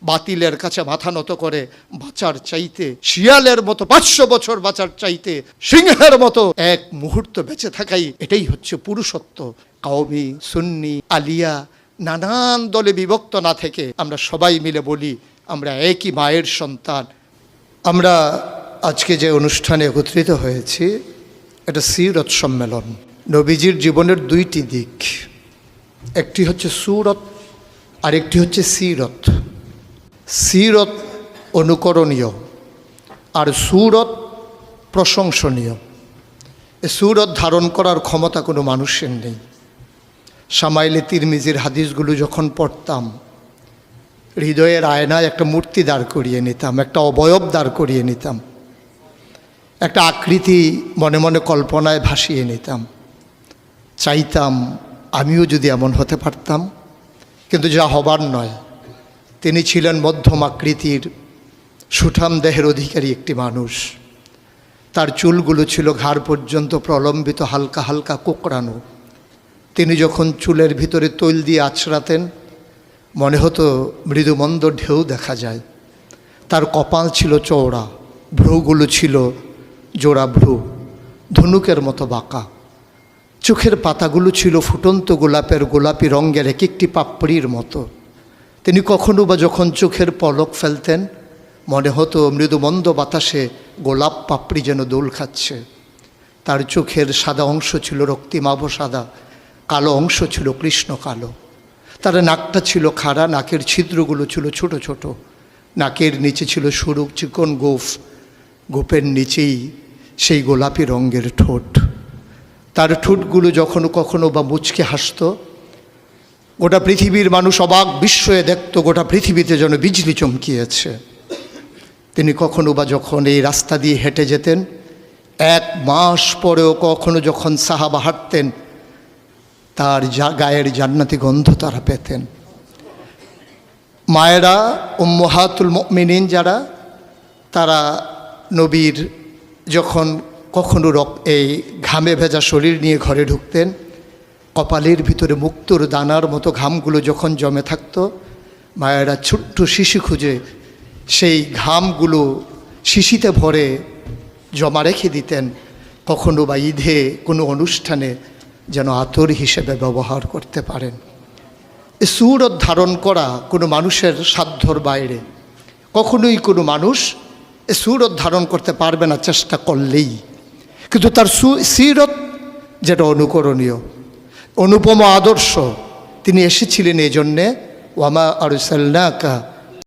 বাতিলের কাছে মাথা নত করে বাঁচার চাইতে, শিয়ালের মতো 500 বছর বাঁচার চাইতে সিংহের মতো এক মুহূর্ত বেঁচে থাকাই, এটাই হচ্ছে পুরুষত্ব। কওমি, সুন্নি, আলিয়া নানান দলে বিভক্ত না থেকে আমরা সবাই মিলে বলি আমরা একই মায়ের সন্তান। আমরা আজকে যে অনুষ্ঠানে একত্রিত হয়েছি এটা সিরত সম্মেলন। নবীজির জীবনের দুইটি দিক, একটি হচ্ছে সুরত আর একটি হচ্ছে সিরত। সিরত অনুকরণীয় আর সুরত প্রশংসনীয়। এ সুরত ধারণ করার ক্ষমতা কোনো মানুষের নেই। শামাইলে তিরমিজির হাদিসগুলো যখন পড়তাম, হৃদয়ের আয়নায় একটা মূর্তি দাঁড় করিয়ে নিতাম, একটা অবয়ব দাঁড় করিয়ে নিতাম, একটা আকৃতি মনে মনে কল্পনায় ভাসিয়ে নিতাম, চাইতাম আমিও যদি এমন হতে পারতাম। কিন্তু যা হবার নয়। তিনি ছিলেন মধ্যম আকৃতির সুঠাম দেহের অধিকারী একটি মানুষ। তার চুলগুলো ছিল ঘাড় পর্যন্ত প্রলম্বিত, হালকা হালকা কোঁকড়ানো। তিনি যখন চুলের ভিতরে তৈল দিয়ে আছড়াতেন মনে হতো মৃদুমন্দ ঢেউ দেখা যায়। তার কপাল ছিল চওড়া, ভ্রুগুলো ছিল জোড়া ভ্রু, ধনুকের মতো বাঁকা। চোখের পাতাগুলো ছিল ফুটন্ত গোলাপের গোলাপি রঙের এক একটি পাপড়ির মতো। তিনি কখনো বা যখন চোখের পলক ফেলতেন মনে হতো মৃদুমন্দ বাতাসে গোলাপ পাপড়ি যেন দোল খাচ্ছে। তার চোখের সাদা অংশ ছিল রক্তিমাভ সাদা, কালো অংশ ছিল কৃষ্ণ কালো। তার নাকটা ছিল খাড়া, নাকের ছিদ্রগুলো ছিল ছোট ছোট, নাকের নিচে ছিল সরু চিকন গোঁফ, গোঁফের নিচেই সেই গোলাপি রঙের ঠোঁট। তার ঠোঁটগুলো যখন কখনো বা মুচকে হাসত, গোটা পৃথিবীর মানুষ অবাক বিস্ময়ে দেখত গোটা পৃথিবীতে যেন বিজলি চমকিয়েছে। তিনি কখনো বা যখন এই রাস্তা দিয়ে হেঁটে যেতেন, 1 মাস পরেও কখনো যখন সাহাবা হাঁটতেন তার গায়ের জান্নাতি গন্ধ তারা পেতেন। মায়েরা উম্মাহাতুল মুমিনিন যারা, তারা নবীর যখন কখনো এই ঘামে ভেজা শরীর নিয়ে ঘরে ঢুকতেন, কপালের ভিতরে মুক্তোর দানার মতো ঘামগুলো যখন জমে থাকতো, মায়েরা ছোট্ট শিশি খুঁজে সেই ঘামগুলো শিশিতে ভরে জমা রেখে দিতেন, কখনো বা ঈদে কোনো অনুষ্ঠানে যেন আতর হিসেবে ব্যবহার করতে পারেন। এ সুরত ধারণ করা কোনো মানুষের সাধ্যর বাইরে। কখনোই কোনো মানুষ এ সুরত ধারণ করতে পারবে না চেষ্টা করলেই। কিন্তু তার সিরত যেটা অনুকরণীয়, অনুপম আদর্শ, তিনি এসেছিলেন এই জন্যে ওয়ামা আরসালনাকা